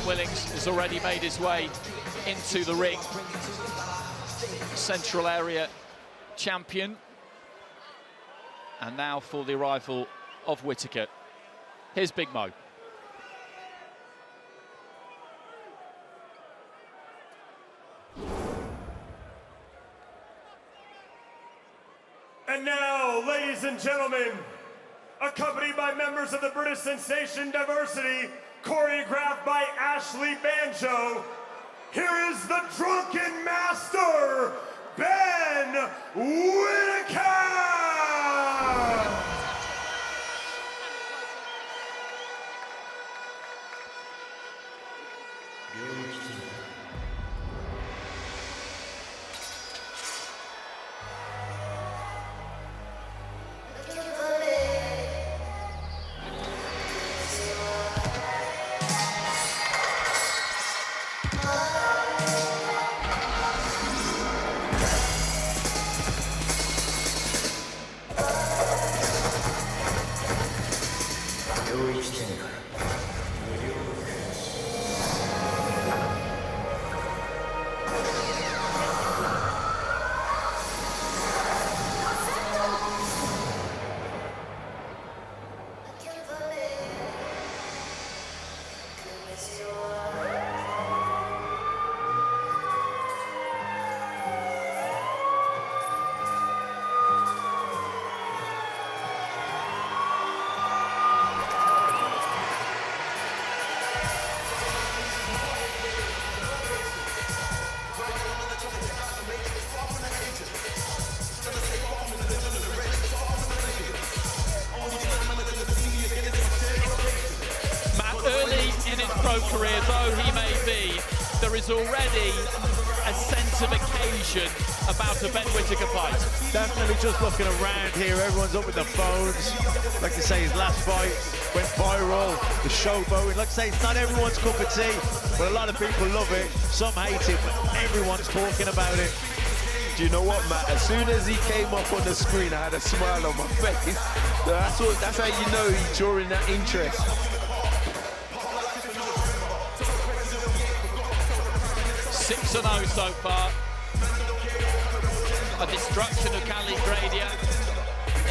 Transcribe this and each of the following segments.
Willings has already made his way into the ring. Central area champion. And now for the arrival of Whittaker. Here's Big Mo. And now, ladies and gentlemen, accompanied by members of the British sensation Diversity, choreographed by Ashley Banjo, here is the Drunken Master, Ben Whittaker! Career though he may be, there is already a sense of occasion about a Ben Whittaker fight. Definitely just looking around here, everyone's up with their phones. Like to say, his last fight went viral, the showboating. Like to say, it's not everyone's cup of tea, but a lot of people love it. Some hate it, but everyone's talking about it. Do you know what, Matt? As soon as he came up on the screen, I had a smile on my face. That's how you know he's drawing that interest. 6-0 so far. A destruction of Kali Gradia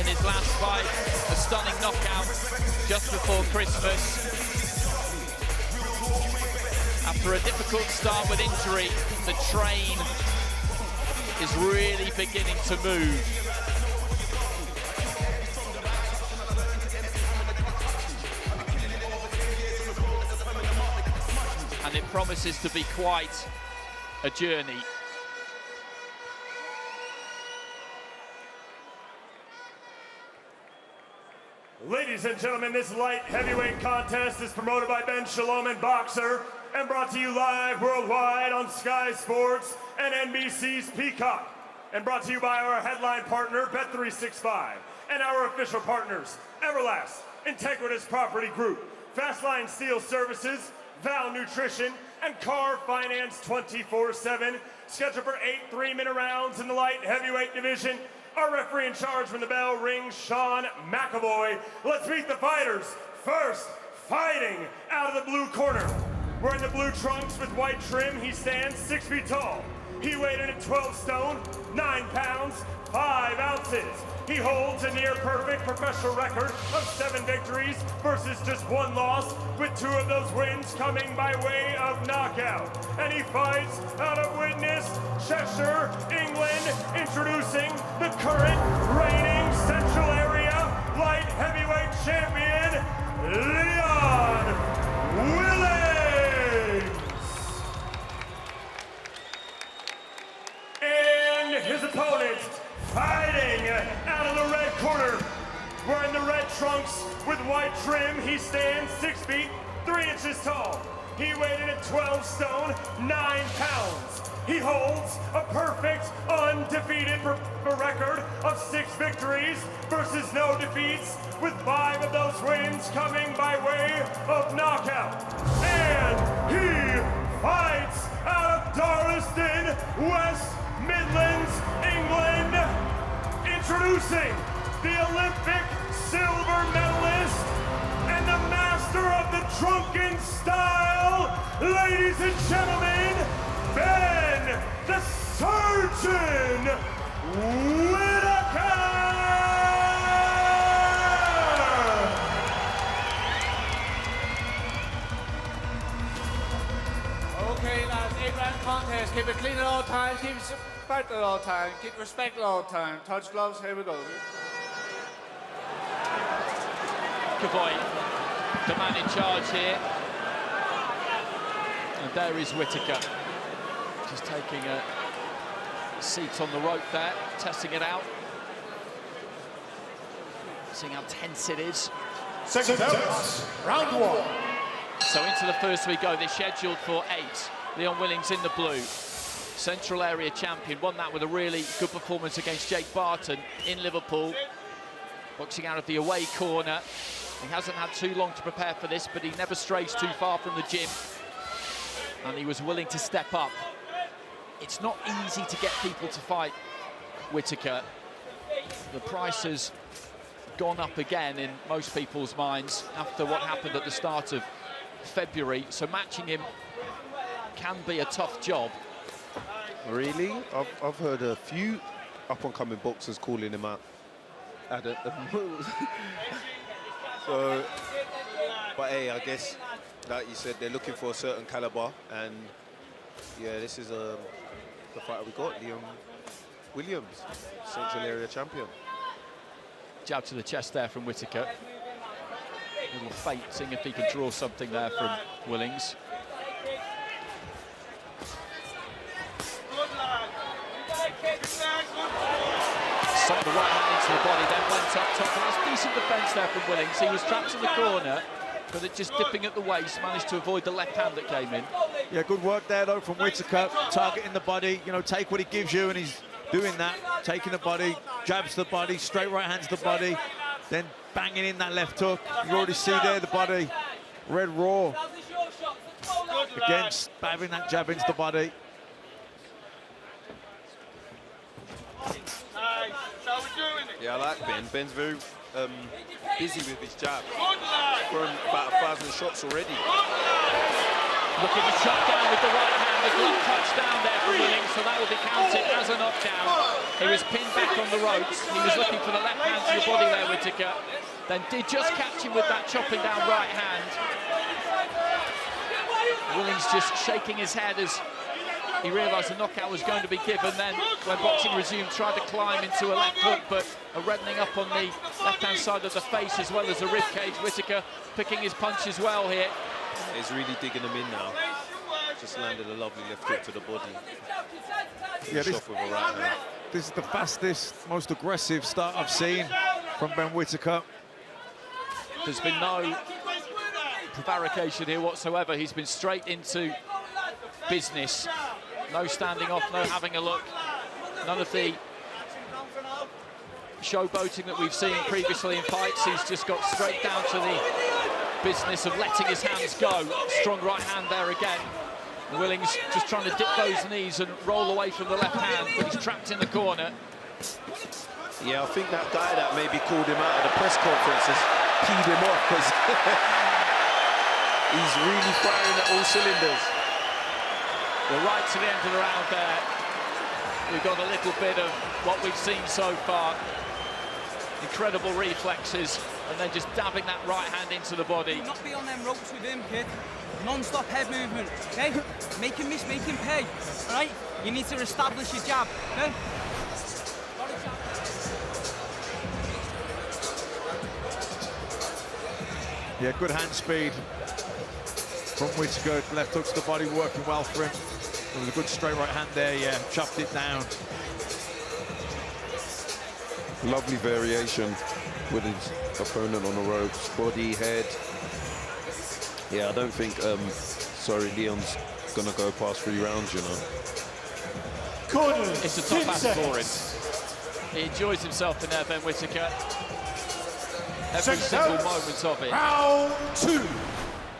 in his last fight. A stunning knockout just before Christmas. After a difficult start with injury, the train is really beginning to move. And it promises to be quite a journey. Ladies and gentlemen, this light heavyweight contest is promoted by Ben Shalom and Boxer and brought to you live worldwide on Sky Sports and NBC's Peacock, and brought to you by our headline partner Bet365 and our official partners Everlast, Integritas Property Group, Fastline Steel Services, Val Nutrition, and Car Finance 24/7. Scheduled for 8 3-minute rounds in the light heavyweight division. Our referee in charge when the bell rings, Sean McAvoy. Let's meet the fighters. First, fighting out of the blue corner. Wearing the blue trunks with white trim, he stands 6 feet tall. He weighed in at 12 stone, 9 pounds, 5 ounces. He holds a near-perfect professional record of 7 victories versus just 1 loss, with 2 of those wins coming by way of knockout. And he fights out of Widnes, Cheshire, England, introducing the current reigning Central Area Light Heavyweight Champion, Leon Willings! And his opponent, fighting out of the red corner, wearing the red trunks with white trim, he stands 6 feet, 3 inches tall. He weighed in at 12 stone, 9 pounds, he holds a perfect, undefeated record of 6 victories versus no defeats, with 5 of those wins coming by way of knockout. And he fights out of Darlaston, West Midlands, England, introducing the Olympic silver medalist and the master of the drunken style, ladies and gentlemen, Ben the Surgeon Whittaker! Okay, lads, 8-round contest. Keep it clean at all times, keep it fight at all times, keep respect at all times. Touch gloves, here we go. Kavoy, the man in charge here. And there is Whittaker, just taking a seat on the rope there, testing it out. Seeing how tense it is. Second round 1. So into the first we go. They're scheduled for 8. Leon Willings in the blue. Central area champion. Won that with a really good performance against Jake Barton in Liverpool. Boxing out of the away corner. He hasn't had too long to prepare for this, but he never strays too far from the gym. And he was willing to step up. It's not easy to get people to fight Whittaker. The price has gone up again in most people's minds after what happened at the start of February. So matching him can be a tough job. Really? I've heard a few up-and-coming boxers calling him out. So, but hey, I guess, like you said, they're looking for a certain caliber, and yeah, this is the fighter we got, Leon Williams, Central Area champion. Jab to the chest there from Whittaker. Little feint, seeing if he can draw something there from Willings. Sucked the right hand into the body, then went up top. And that's decent defence there from Willings. He was trapped in the corner, but it just dipping at the waist, managed to avoid the left hand that came in. Yeah, good work there, though, from Whittaker. Targeting the body, you know, take what he gives you, and he's doing that. Taking the body, jabs to the body, straight right hands to the body, then banging in that left hook. You already see there the body, red raw. Again, stabbing that jab into the body. Yeah, I like Ben. Ben's very busy with his jab. Thrown about 1,000 shots already. Looking to shut down with the right hand, the glove touch down there for Willings, so that will be counted as a knockdown. He was pinned back on the ropes. He was looking for the left hand to the body there, Whittaker. Then did just catch him with that chopping down right hand. Willings just shaking his head as he realised the knockout was going to be given. Then, when boxing resumed, tried to climb into a left hook, but a reddening up on the left-hand side of the face as well as the rib cage. Whittaker picking his punch as well here. He's really digging them in now. Just landed a lovely left hook to the body. Yeah, Shot with a right hand. This is the fastest, most aggressive start I've seen from Ben Whittaker. There's been no prevarication here whatsoever. He's been straight into business. No standing off, no having a look. None of the showboating that we've seen previously in fights. He's just got straight down to the business of letting his hands go. Strong right hand there again. Willings just trying to dip those knees and roll away from the left hand, but he's trapped in the corner. Yeah, I think that guy that maybe called him out at the press conference has peed him off, because he's really firing at all cylinders. Well, right to the end of the round there, we've got a little bit of what we've seen so far. Incredible reflexes, and then just dabbing that right hand into the body. Not be on them ropes with him, kid. Non-stop head movement, okay? Make him miss, make him pay, all right? You need to establish your jab, okay? Yeah, good hand speed from Whittaker. Left hook to the body working well for him. There was a good straight right hand there, yeah, chopped it down. Lovely variation with his opponent on the ropes, body, head. Yeah, I don't think, Leon's gonna go past 3 rounds, you know. It's a tough ask for him. He enjoys himself in there, Ben Whittaker. Every single moment of it. Round 2.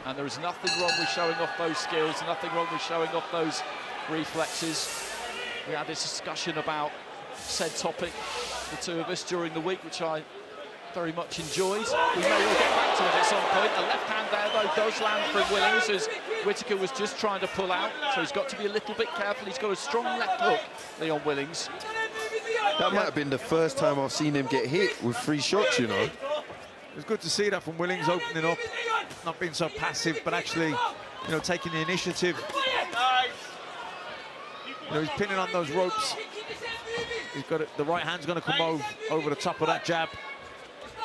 And there is nothing wrong with showing off those skills, nothing wrong with showing off those reflexes. We had this discussion about said topic, the two of us, during the week, which I very much enjoyed. We may well get back to it at some point. The left hand there, though, does land from Willings, as Whittaker was just trying to pull out, so he's got to be a little bit careful. He's got a strong left hook, Leon Willings. That might have been the first time I've seen him get hit with 3 shots, you know. It was good to see that from Willings, opening up, not being so passive, but actually, you know, taking the initiative. You know, he's pinning on those ropes. He's got it, the right hand's going to come over the top of that jab.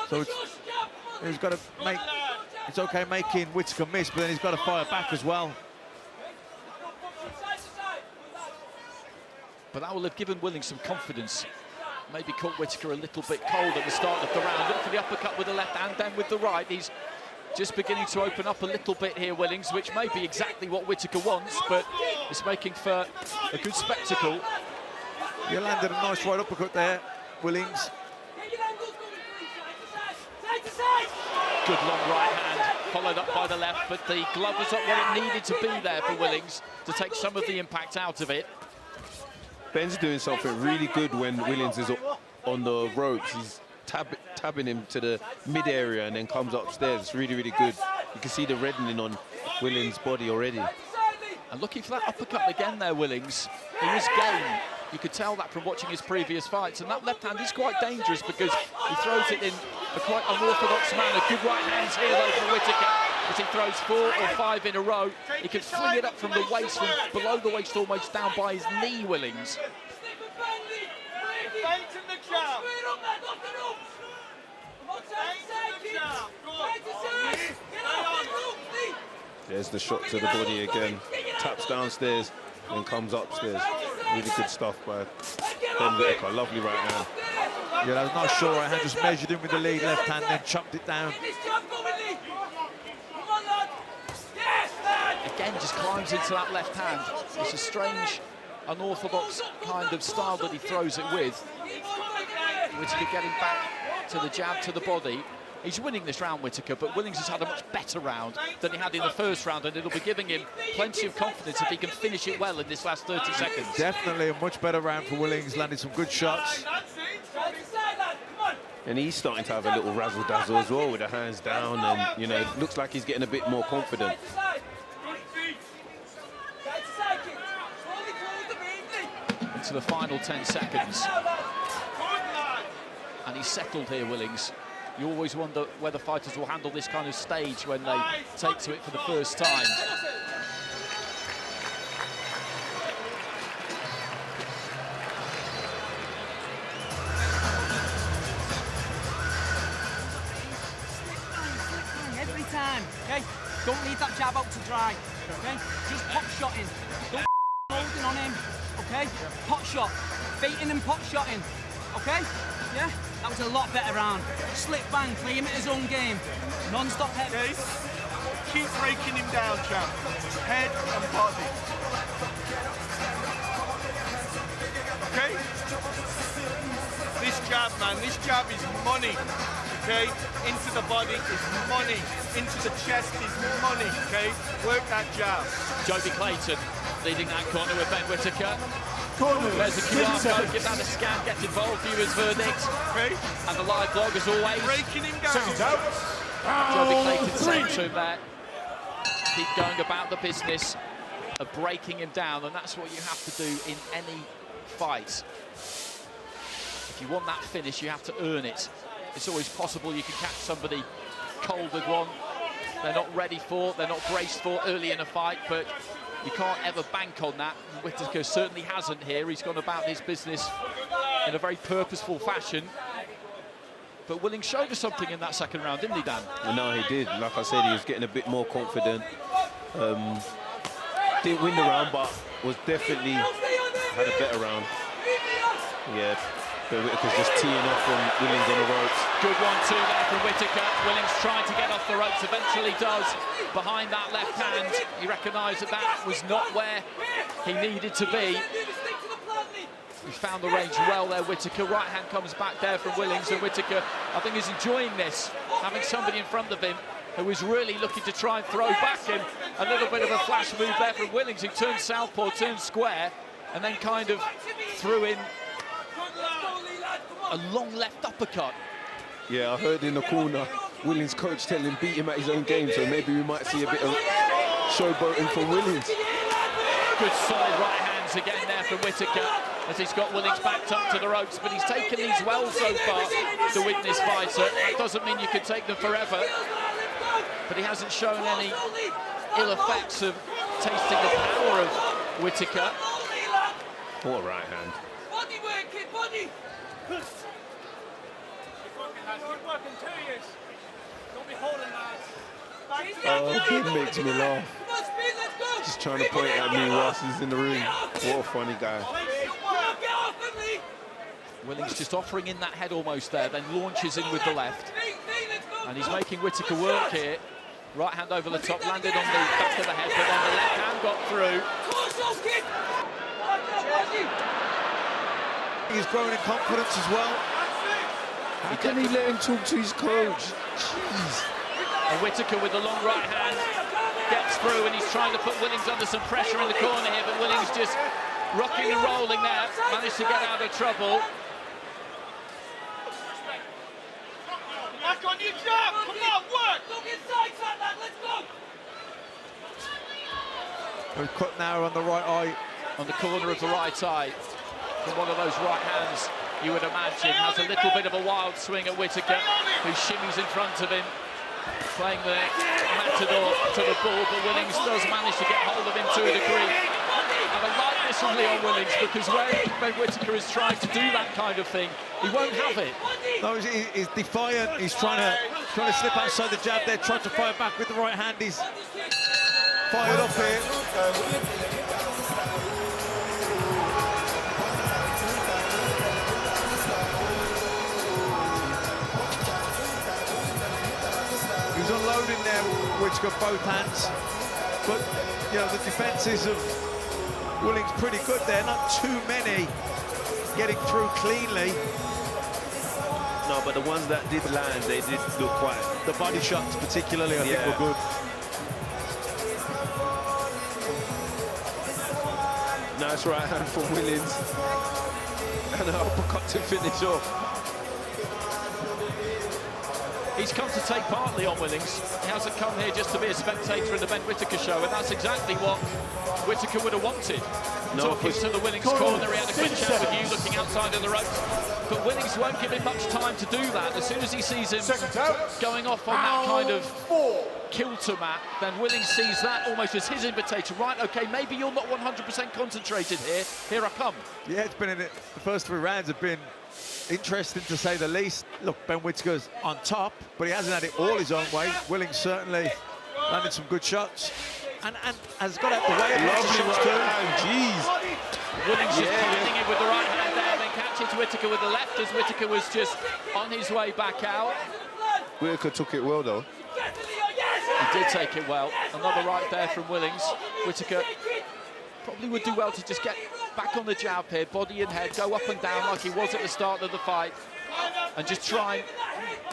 So he's got to make. It's okay making Whittaker miss, but then he's got to fire back as well. But that will have given Willings some confidence. Maybe caught Whittaker a little bit cold at the start of the round. Look for the uppercut with the left hand, then with the right. He's just beginning to open up a little bit here, Willings, which may be exactly what Whittaker wants, but it's making for a good spectacle. He landed a nice right uppercut there, Willings. Good long right hand, followed up by the left, but the glove was not what it needed to be there for Willings to take some of the impact out of it. Ben's doing something really good when Willings is on the ropes. He's tabbing him to the mid area and then comes upstairs. It's really, really good. You can see the reddening on Willings' body already. And looking for that uppercut again there, Willings. He was game. You could tell that from watching his previous fights. And that left hand is quite dangerous because he throws it in a quite unorthodox manner. Good right hands here, though, for Whittaker. As he throws 4 or 5 in a row, he can fling it up from the waist, from below the waist, almost down by his knee, Willings. There's the shot to the body again. Taps downstairs and comes upstairs. Really good stuff by Ben Whittaker. Lovely right hand. Yeah, that was a nice short right hand. Just measured him with the lead left hand, then chopped it down. Again, just climbs into that left hand. It's a strange, unorthodox kind of style that he throws it with. Whittaker getting back to the jab, to the body. He's winning this round, Whittaker, but Willings has had a much better round than he had in the first round, and it'll be giving him plenty of confidence if he can finish it well in this last 30 seconds. Definitely a much better round for Willings, landed some good shots. And he's starting to have a little razzle-dazzle as well with the hands down, and, you know, it looks like he's getting a bit more confident. Into the final 10 seconds. And he's settled here, Willings. You always wonder whether fighters will handle this kind of stage when they take to it for the first time. Every time, okay? Don't leave that jab out to dry, okay? Just pop shotting. Don't holding on him, okay? Pot shot, baiting and pot shotting, okay? Yeah? That was a lot better round. Slip bang, play him at his own game. Non-stop head. Okay. Keep breaking him down, champ. Head and body. Okay? This jab, man, this jab is money. Okay? Into the body is money. Into the chest is money, okay? Work that jab. Joby Clayton leading that corner with Ben Whittaker. There's a QR code, give that a scan, get involved, viewers' verdict. Okay. And the live blog, as always. Breaking him down. Joby Clayton saying to him there, keep going about the business of breaking him down, and that's what you have to do in any fight. If you want that finish, you have to earn it. It's always possible you can catch somebody cold with one they're not ready for, they're not braced for early in a fight, but you can't ever bank on that. Whittaker certainly hasn't here. He's gone about his business in a very purposeful fashion. But Willings showed us something in that second round, didn't he, Dan? Well, no, he did. Like I said, he was getting a bit more confident. Didn't win the round, but was definitely had a better round. Yeah, but Whittaker's just teeing off from Willings on the ropes. Good 1-2 there from Whittaker. Willings trying to get off the ropes, eventually does. Behind that left hand, he recognised that that was not where he needed to be. He found the range well there, Whittaker. Right hand comes back there from Willings, and Whittaker, I think, is enjoying this, having somebody in front of him who is really looking to try and throw back, and a little bit of a flash move there from Willings, who turned southpaw, turned square, and then kind of threw in a long left uppercut. Yeah, I heard in the corner, Willings' coach telling him beat him at his own game, so maybe we might see a bit of showboating from Willings. Good solid right hands again there from Whittaker, as he's got Willings backed up to the ropes, but he's taken these well so far, the Witness fighter. It doesn't mean you can take them forever, but he hasn't shown any ill effects of tasting the power of Whittaker. What a right hand. Body work, kid, body! Keep working 2 years. Don't be holding lads. Oh, he makes me laugh. Just trying to point at me whilst he's in the ring. What a funny guy. Willings just offering in that head almost there, then launches in with the left. And he's making Whittaker work here. Right hand over the top, landed on the back of the head, but then the left hand got through. He's growing in confidence as well. How can he let him talk to his coach? Jeez. And Whittaker with the long right hand gets through, and he's trying to put Willings under some pressure in the corner here, but Willings just rocking and rolling there, managed to get out of trouble. Back on your job, come on, work! Look inside, lad, let's go! We've cut now on the right eye. On the corner of the right eye, from one of those right hands, you would imagine, has a little bit of a wild swing at Whittaker, who shimmies in front of him, playing the matador to the ball, but Willings does manage to get hold of him to a degree. And I like this from Leon Willings, because when Ben Whittaker is trying to do that kind of thing, he won't have it. No, he's defiant. He's trying to slip outside the jab there, trying to fire back with the right hand. He's fired up here. He's unloading there, Whittaker, both hands. But, you know, the defences of Willings pretty good there. Not too many getting through cleanly. No, but the ones that did land, they did look quite... The body shots particularly, I think, were good. Nice right hand from Willings. And an uppercut to finish off. He's come to take part, Leon Willings. He hasn't come here just to be a spectator in the Ben Whittaker show, and that's exactly what Whittaker would have wanted. No, Talking to the Willings corner, he had a quick chat with you, looking outside of the ropes. But Willings won't give him much time to do that. As soon as he sees him going off on that kind of kilter mat, then Willings sees that almost as his invitation. Right, OK, maybe you're not 100% concentrated here. Here I come. Yeah, it's been in it. The first 3 rounds have been interesting, to say the least. Look, Ben Whittaker's on top, but he hasn't had it all his own way. Willings certainly landed some good shots and has got out the way of lots of shots too. Jeez. Willings just finding it with the right hand there, then catches Whittaker with the left, as Whittaker was just on his way back out. Whittaker took it well, though. He did take it well. Another right there from Willings. Whittaker probably would do well to just get back on the jab here, body and head, go up and down like he was at the start of the fight, and just try and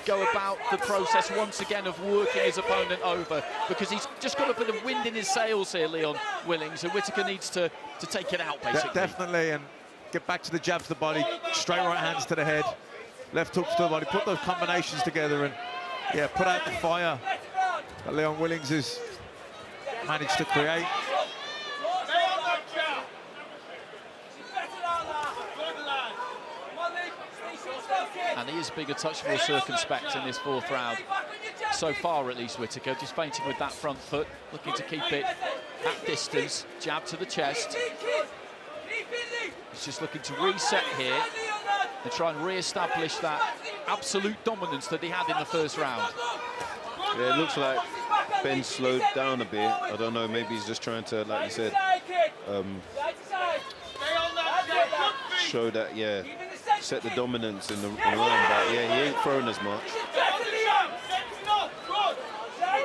go about the process once again of working his opponent over, because he's just got a bit of wind in his sails here, Leon Willings, and Whittaker needs to take it out, basically. Definitely, and get back to the jab to the body, straight right hands to the head, left hooks to the body, put those combinations together and, yeah, put out the fire that Leon Willings has managed to create. And he is being a touch more circumspect in this 4th round. So far, at least, Whittaker just feinting with that front foot, looking to keep it at distance. Jab to the chest. He's just looking to reset here and try and re-establish that absolute dominance that he had in the 1st round. Yeah, it looks like Ben slowed down a bit. I don't know, maybe he's just trying to, like you said, show that, yeah, set the dominance in the round, but yeah, he ain't thrown as much.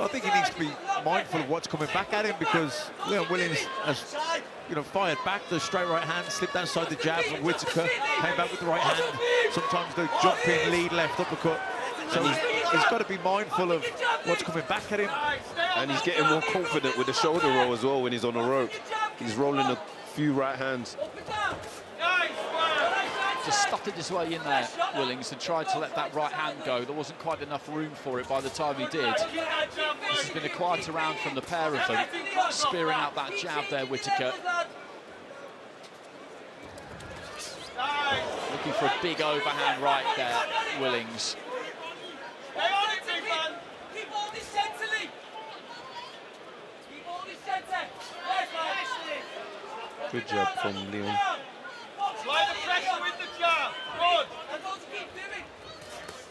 I think he needs to be mindful of what's coming back at him, because Leon Williams has, you know, fired back the straight right hand, slipped outside the jab from Whittaker, came back with the right hand. Sometimes the jumping lead left uppercut. So he's got to be mindful of what's coming back at him. And he's getting more confident with the shoulder roll as well when he's on the rope. He's rolling a few right hands. Just stuffed his way in there, Willings, and tried to let that right hand go. There wasn't quite enough room for it by the time he did. This has been a quieter round from the pair of them, spearing out that jab there, Whittaker. Looking for a big overhand right there, Willings. Good job from Leon. Apply the pressure with the jab. Good.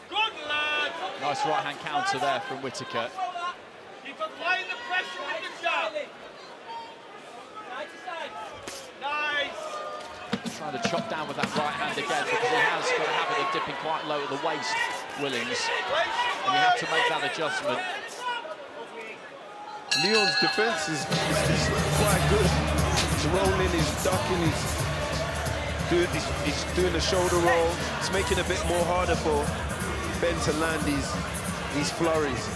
Good, lad. Nice right hand counter there from Whittaker. Keep applying the pressure with the jab. Nice. Trying to chop down with that right hand again, because he has got a habit of dipping quite low at the waist, Willings. And you have to make that adjustment. Leon's defense is quite good. He's rolling, he's ducking, he's doing the shoulder roll. It's making it a bit more harder for Ben to land these flurries.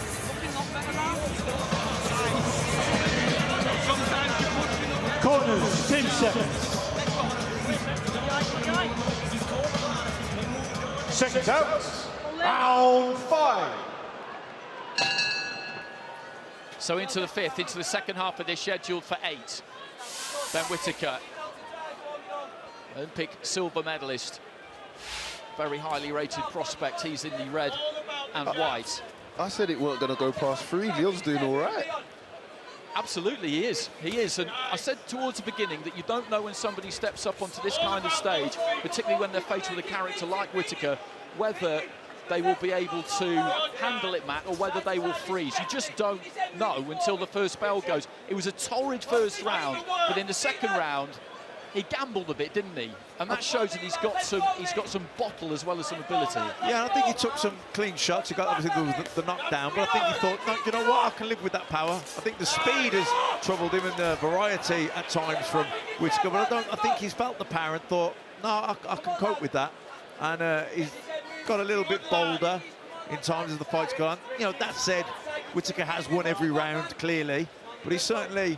Corners, 10 seconds. Seconds out. Round 5. So into the fifth, into the second half of this, scheduled for 8. Ben Whittaker, Olympic silver medalist, very highly rated prospect. He's in the red and white. I said it weren't going to go past 3. Leon's doing all right. Absolutely, he is. He is. And I said towards the beginning that you don't know when somebody steps up onto this kind of stage, particularly when they're faced with a character like Whittaker, whether they will be able to handle it, Matt, or whether they will freeze. You just don't know until the first bell goes. It was a torrid first round, but in the second round, he gambled a bit, didn't he? And that shows that he's got some bottle as well as some ability. Yeah, I think he took some clean shots. He got, obviously, the knockdown, but I think he thought, no, you know what, I can live with that power. I think the speed has troubled him and the variety at times from Whittaker, but I think he's felt the power and thought, no, I can cope with that. And he's got a little bit bolder in times as the fight's gone. You know, that said, Whittaker has won every round, clearly, but he's certainly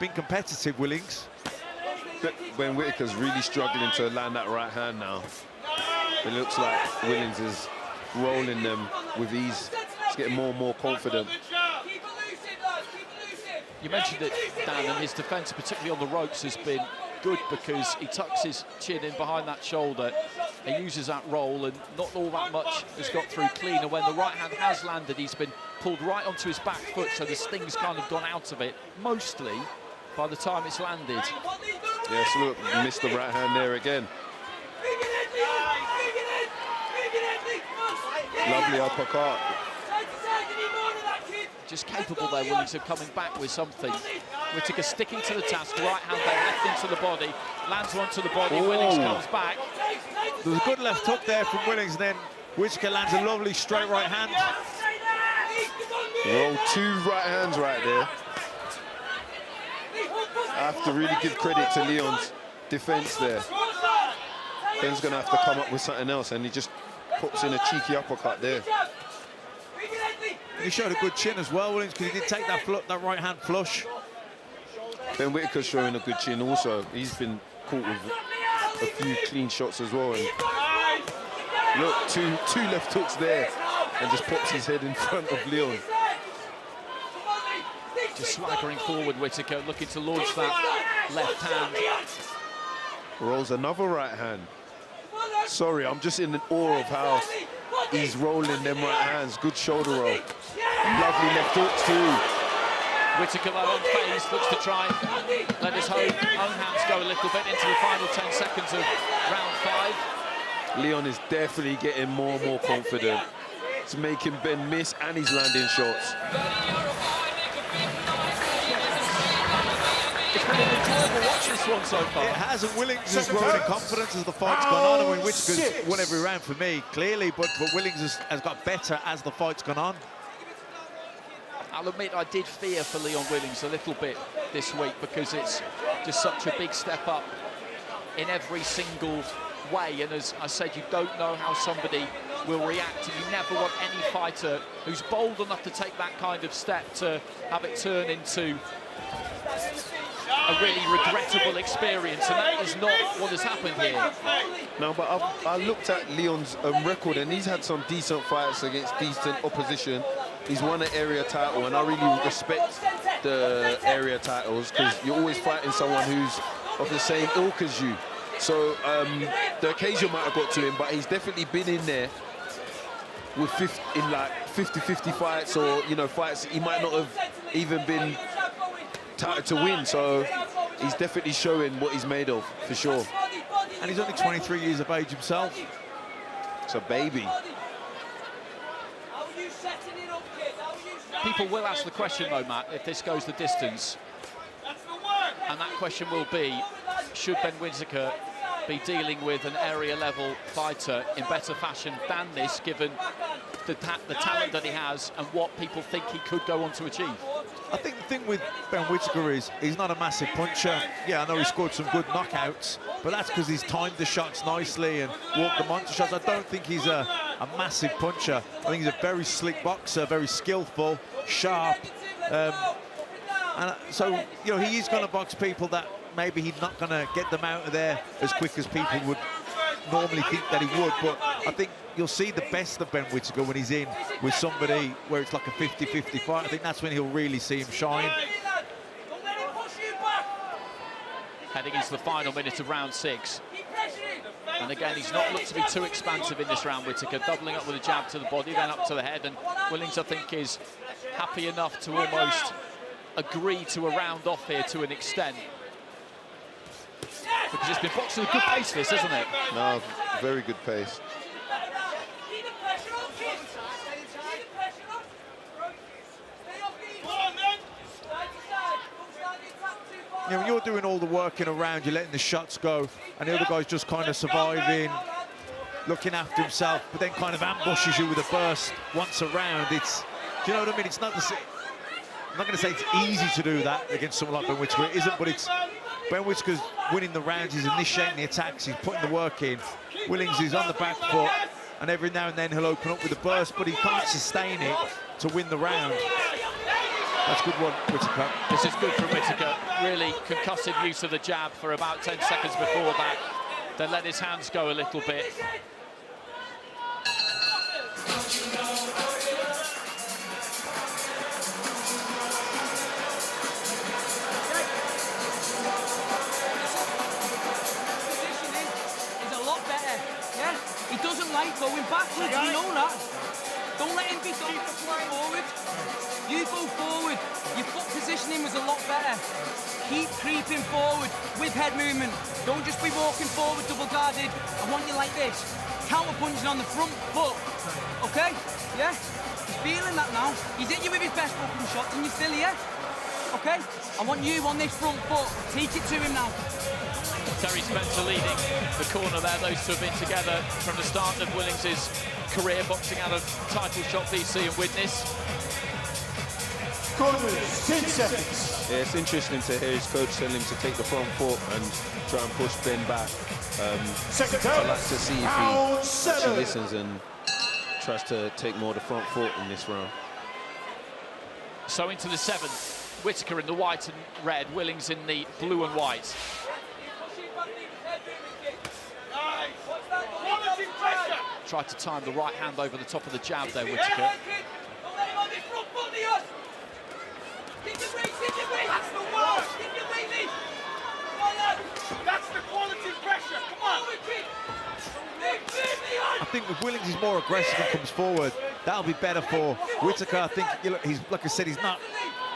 been competitive, Willings. When Whittaker's really struggling to land that right hand now, it looks like Willings is rolling them with ease. He's getting more and more confident. You mentioned it, Dan, and his defence, particularly on the ropes, has been good because he tucks his chin in behind that shoulder. He uses that roll, and not all that much has got through clean. And when the right hand has landed, he's been pulled right onto his back foot, so the sting's kind of gone out of it, mostly by the time it's landed. Yes, look, missed the right hand there again. Lovely uppercut. Just capable there, Willings, of coming back with something. Whittaker sticking to the task, right hand there, left into the body, lands one to the body, Willings comes back. There was a good left hook there from Willings, and then Whittaker lands a lovely straight right hand. Roll 2 right hands right there. I have to really give credit to Leon's defense there. Ben's going to have to come up with something else, and he just puts in a cheeky uppercut there. He showed a good chin as well, Willings, because he did take that right hand flush. Ben Whittaker's showing a good chin also. He's been caught with a few clean shots as well. And look, two left hooks there, and just pops his head in front of Leon. Just swaggering forward, Whittaker, looking to launch that left hand. Rolls another right hand. Sorry, I'm just in awe of how he's rolling them right hands. Good shoulder roll. Lovely left hooks too. Whittaker, though, unfazed, looks to try and let his own hands go a little bit into the final 10 seconds of round 5. Leon is definitely getting more and more confident. It's making Ben miss, and he's landing shots. It's been an enjoyable watch, this one, so far. It has, and Willings has grown in confidence as the fight's gone on. I mean, Whittaker's won every round for me, clearly, but Willings has got better as the fight's gone on. I'll admit I did fear for Leon Willings a little bit this week because it's just such a big step up in every single way. And as I said, you don't know how somebody will react. You never want any fighter who's bold enough to take that kind of step to have it turn into a really regrettable experience, and that is not what has happened here. No, but I looked at Leon's record, and he's had some decent fights against decent opposition. He's won an area title, and I really respect the area titles because you're always fighting someone who's of the same ilk as you. So the occasion might have got to him, but he's definitely been in there with 50-50 fights, or fights he might not have even been touted to win. So he's definitely showing what he's made of, for sure. And he's only 23 years of age himself. It's a baby. People will ask the question, though, Matt, if this goes the distance. And that question will be, should Ben Whittaker be dealing with an area-level fighter in better fashion than this, given the talent that he has and what people think he could go on to achieve? I think the thing with Ben Whittaker is he's not a massive puncher. Yeah, I know he scored some good knockouts, but that's because he's timed the shots nicely and walked the monster shots. I don't think he's a massive puncher. I think he's a very slick boxer, very skillful, sharp. And so, he is going to box people that maybe he's not going to get them out of there as quick as people would normally think that he would. But I think you'll see the best of Ben Whittaker when he's in with somebody where it's like a 50-50 fight. I think that's when he'll really see him shine. Heading into the final minute of round 6. And again, he's not looked to be too expansive in this round, Whittaker, doubling up with a jab to the body, then up to the head. And Willings, I think, is happy enough to almost agree to a round off here to an extent. Because it's been boxing at a good pace, this, hasn't it? No, very good pace. When you're doing all the working around, you're letting the shots go, and the other guy's just kind of surviving, looking after himself, but then kind of ambushes you with a burst once around. It's, do you know what I mean? It's not the same. I'm not going to say it's easy to do that against someone like Ben Whittaker. It isn't, but it's Ben Whittaker's winning the rounds. He's initiating the attacks. He's putting the work in. Willings is on the back foot, and every now and then he'll open up with a burst, but he can't sustain it to win the round. That's good one, Whittaker. This is good for Whittaker. Really concussive use of the jab for about 10 seconds before that. Then let his hands go a little bit. He doesn't like going backwards, you know that. Don't let him be going forward. You go forward. Your foot positioning was a lot better. Keep creeping forward with head movement. Don't just be walking forward double guarded. I want you like this. Counter punching on the front foot. Okay? Yeah? He's feeling that now. He's hit you with his best open shots and you're still here. Okay? I want you on this front foot. Take it to him now. Terry Spencer leading the corner there. Those two have been together from the start of Willings' career, boxing out of title shot VC and Widnes. Corners, 10 seconds. Yeah, it's interesting to hear his coach tell him to take the front foot and try and push Ben back. I'd like to see if he actually listens and tries to take more of the front foot in this round. So into the 7th, Whittaker in the white and red, Willings in the blue and white. Tried to time the right hand over the top of the jab there, Whittaker. That's the quality pressure. Come on. I think if Willings is more aggressive and comes forward, that'll be better for Whittaker. I think, he's, like I said, he's not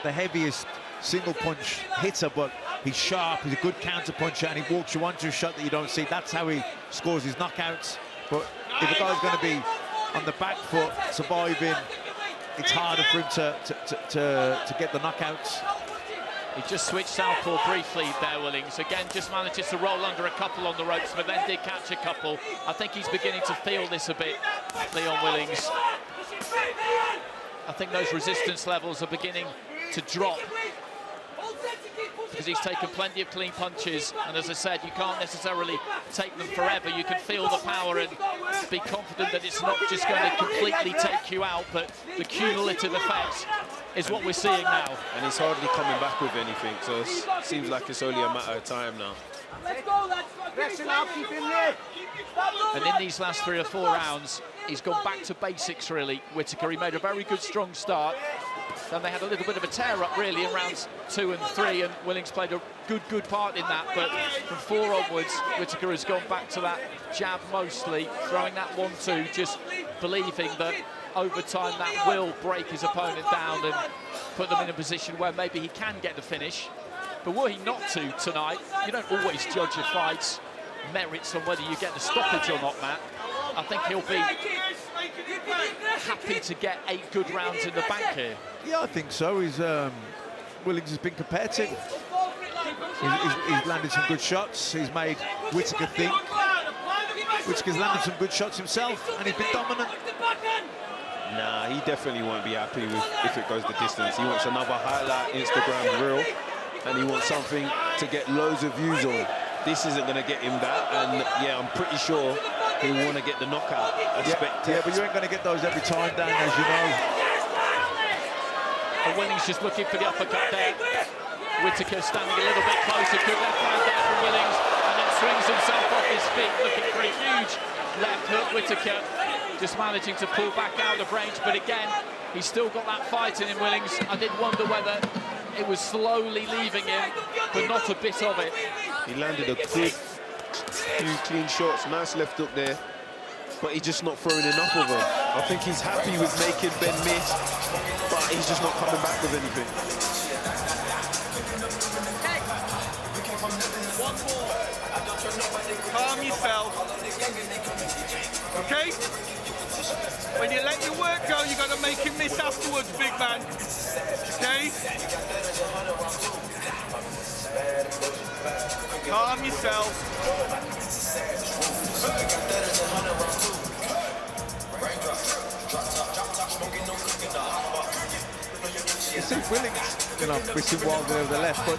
the heaviest single punch hitter, but he's sharp, he's a good counter puncher, and he walks you onto a shot that you don't see. That's how he scores his knockouts. But if a guy's going to be on the back foot, surviving, it's harder for him to get the knockouts. He just switched southpaw briefly there, Willings. Again, just manages to roll under a couple on the ropes, but then did catch a couple. I think he's beginning to feel this a bit, Leon Willings. I think those resistance levels are beginning to drop because he's taken plenty of clean punches, and as I said, you can't necessarily take them forever. You can feel the power and be confident that it's not just going to completely take you out, but the cumulative effect is what we're seeing now. And he's hardly coming back with anything, so it seems like it's only a matter of time now. And in these last 3 or 4 rounds, he's gone back to basics, really, Whittaker. He made a very good, strong start. Then they had a little bit of a tear-up, really, in rounds 2 and 3, and Willings played a good part in that. But from 4 onwards, Whittaker has gone back to that jab mostly, throwing that 1-2, just believing that over time that will break his opponent down and put them in a position where maybe he can get the finish. But were he not to tonight, you don't always judge your fights merits on whether you get the stoppage or not, Matt. I think he'll be happy to get 8 good rounds in the bank here. Yeah, I think so. Willings has been competitive. He's landed some good shots. He's made Whittaker think. Whittaker's landed some good shots himself, and he's been dominant. Nah, he definitely won't be happy with if it goes the distance. He wants another highlight Instagram reel, and he wants something to get loads of views on. This isn't going to get him that, and yeah, I'm pretty sure he'll want to get the knockout. Yeah, but you ain't going to get those every time, Dan, as you know. And Willings just looking for the uppercut there. Whittaker standing a little bit closer, good left hand there from Willings, and then swings himself off his feet, looking for a huge left hook. Whittaker just managing to pull back out of range, but again, he's still got that fight in him, Willings. I did wonder whether it was slowly leaving him, but not a bit of it. He landed a good few clean shots, nice left hook there, but he's just not throwing enough of them. I think he's happy with making Ben miss, but he's just not coming back with anything. One more. Calm yourself. Okay? When you let your work go, you got to make him miss afterwards, big man. Okay? Calm yourself. You see Willings, missing Wilder over the left, but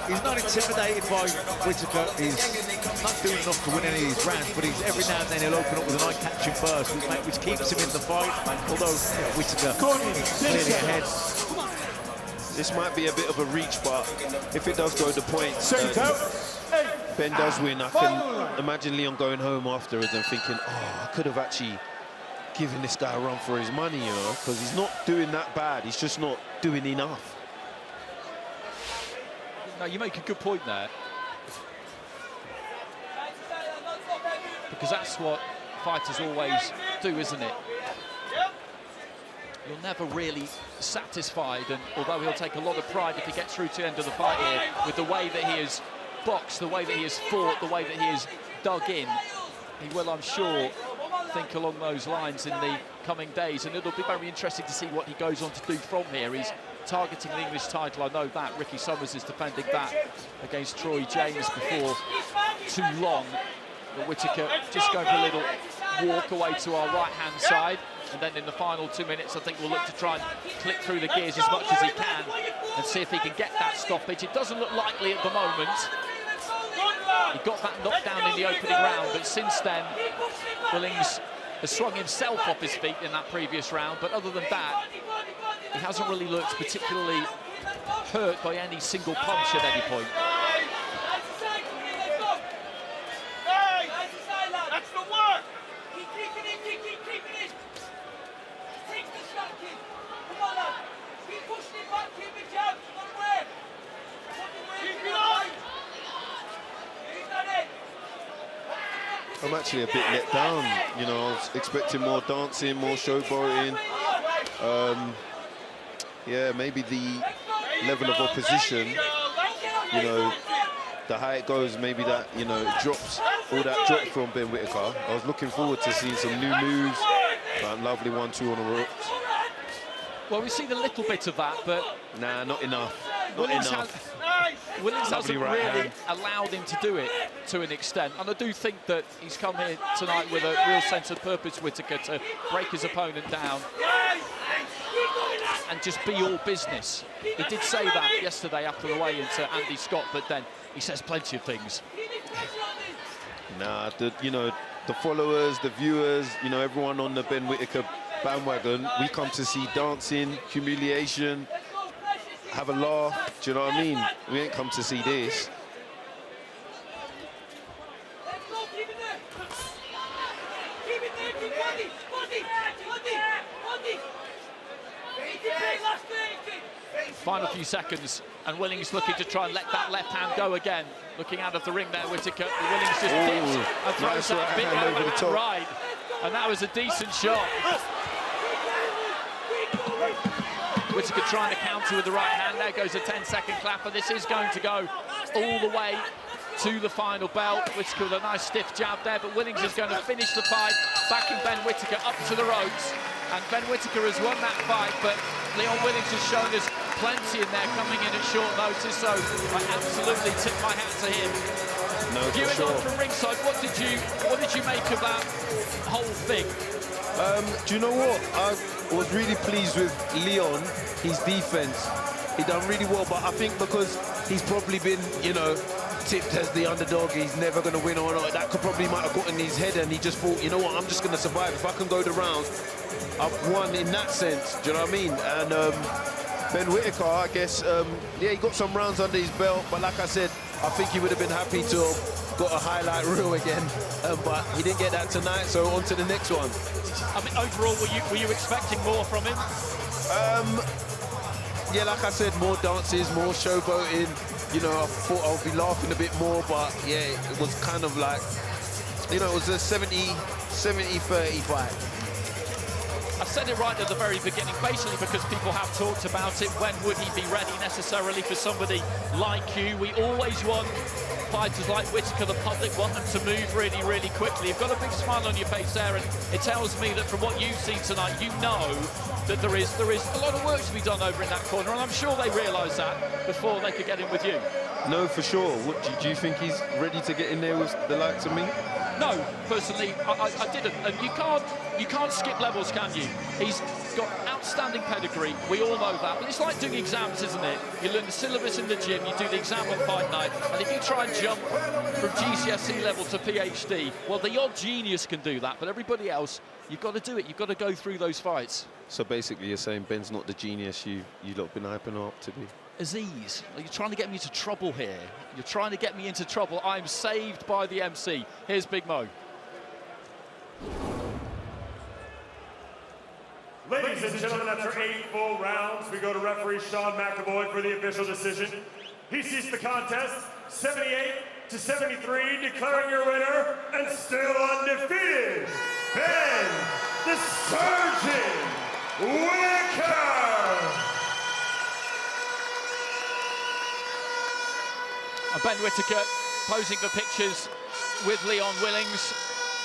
he's not intimidated by Whittaker. He's not doing enough to win any of these rounds, but every now and then he'll open up with an eye-catching burst, which keeps him in the fight, although Whittaker clearly ahead. This might be a bit of a reach, but if it does go to points, Ben does win. I can imagine Leon going home afterwards and thinking, oh, I could have actually given this guy a run for his money, you know, because he's not doing that bad. He's just not doing enough. No, you make a good point there. Because that's what fighters always do, isn't it? You're never really satisfied, and although he'll take a lot of pride if he gets through to the end of the fight here, with the way that he has boxed, the way that he has fought, the way that he has dug in, he will, I'm sure, think along those lines in the coming days, and it'll be very interesting to see what he goes on to do from here. He's targeting the English title, I know that. Ricky Summers is defending that against Troy James before too long. But Whittaker just going for a little walk away to our right-hand side, and then in the final 2 minutes, I think we'll look to try and click through the gears as much as he can and see if he can get that stoppage. It doesn't look likely at the moment. He got that knockdown in the opening round, but since then, Willings has swung himself off his feet in that previous round, but other than that, he hasn't really looked particularly hurt by any single punch at any point. That's the work! I'm actually a bit let down, you know. I was expecting more dancing, more showboating. Yeah, maybe the level of opposition, you know, the higher it goes, maybe that, you know, it drops, all that drops from Ben Whittaker. I was looking forward to seeing some new moves, that lovely 1-2 on the ropes. Well, we've seen a little bit of that, but... Nah, not enough. Not Willings enough. Willings Lovely hasn't right really hand. allowed him to do it to an extent, and I do think that he's come here tonight with a real sense of purpose, Whittaker, to break his opponent down and just be all business. He did say that yesterday after the weigh-in to Andy Scott, but then he says plenty of things. Nah, the followers, the viewers, everyone on the Ben Whittaker bandwagon, we come to see dancing, humiliation, have a laugh, do you know what I mean? We ain't come to see this. Final few seconds, and Willings looking to try and let that left hand go again. Looking out of the ring there, Whittaker. Willings just dips and throws nice that right big hand over the overhand top. right. And that was a decent shot. Whittaker trying to counter with the right hand. There goes a 10-second clapper. This is going to go all the way to the final belt. Whittaker with a nice stiff jab there, but Willings is going to finish the fight, backing Ben Whittaker up to the ropes. And Ben Whittaker has won that fight, but Leon Willings has shown us plenty in there coming in at short notice, so I absolutely tip my hat to him. No, for Viewing sure. on from ringside, what did you make of that whole thing? Do you know what? I was really pleased with Leon, his defense. He done really well, but I think because he's probably been, tipped as the underdog, he's never going to win or not. That probably might have got in his head, and he just thought, you know what, I'm just going to survive. If I can go the rounds, I've won in that sense. Do you know what I mean? And Ben Whittaker, I guess, yeah, he got some rounds under his belt, but like I said, I think he would have been happy to have got a highlight reel again, but he didn't get that tonight, so on to the next one. I mean, overall, were you expecting more from him? Yeah, like I said, more dances, more showboating. I thought I would be laughing a bit more, but yeah, it was kind of like, it was a 70-30 fight. I said it right at the very beginning, basically because people have talked about it. When would he be ready necessarily for somebody like you? We always want fighters like Whittaker, the public want them to move really, really quickly. You've got a big smile on your face there, and it tells me that from what you've seen tonight, you know that there is a lot of work to be done over in that corner, and I'm sure they realise that before they could get in with you. No, for sure. What, do you think he's ready to get in there with the likes of me? No, personally, I didn't. And you can't skip levels, can you? He's got outstanding pedigree. We all know that. But it's like doing exams, isn't it? You learn the syllabus in the gym, you do the exam on fight night, and if you try and jump from GCSE level to PhD, well, the odd genius can do that, but everybody else, you've got to do it. You've got to go through those fights. So basically, you're saying Ben's not the genius you lot been hyping him up to be? Aziz, you're trying to get me into trouble here. You're trying to get me into trouble. I'm saved by the MC. Here's Big Mo. Ladies and gentlemen, after 8 full rounds, we go to referee Sean McAvoy for the official decision. He sees the contest 78-73, declaring your winner and still undefeated, Ben the Surgeon Whittaker. Ben Whittaker posing for pictures with Leon Willings.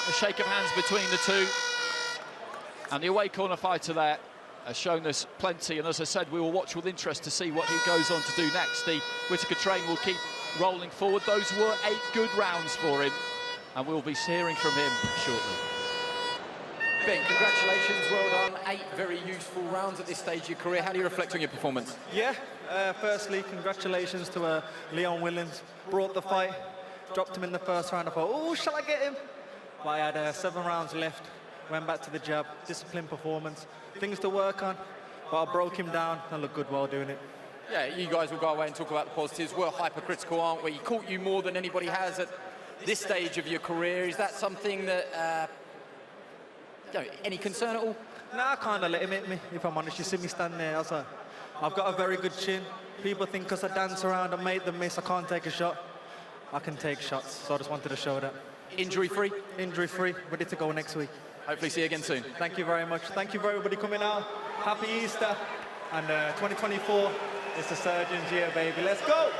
A shake of hands between the two. And the away corner fighter there has shown us plenty. And as I said, we will watch with interest to see what he goes on to do next. The Whittaker train will keep rolling forward. Those were 8 good rounds for him. And we'll be hearing from him shortly. Ben, congratulations, well done. 8 very useful rounds at this stage of your career. How do you reflect on your performance? Yeah, firstly, congratulations to Leon Willings. Brought the fight, dropped him in the first round. I thought, oh, shall I get him? But I had 7 rounds left, went back to the jab, disciplined performance, things to work on, but I broke him down. I looked good while doing it. Yeah, you guys will go away and talk about the positives. We're hypercritical, aren't we? He caught you more than anybody has at this stage of your career. Is that something that, any concern at all? Nah, I kind of let him hit me, if I'm honest. You see me standing there, I was like, I've got a very good chin. People think because I dance around and make them miss, I can't take a shot. I can take shots, so I just wanted to show that. Injury-free? Injury-free, ready to go next week. Hopefully see you again soon. Thank you very much. Thank you for everybody coming out. Happy Easter. And 2024 is the Surgeon's year, baby. Let's go!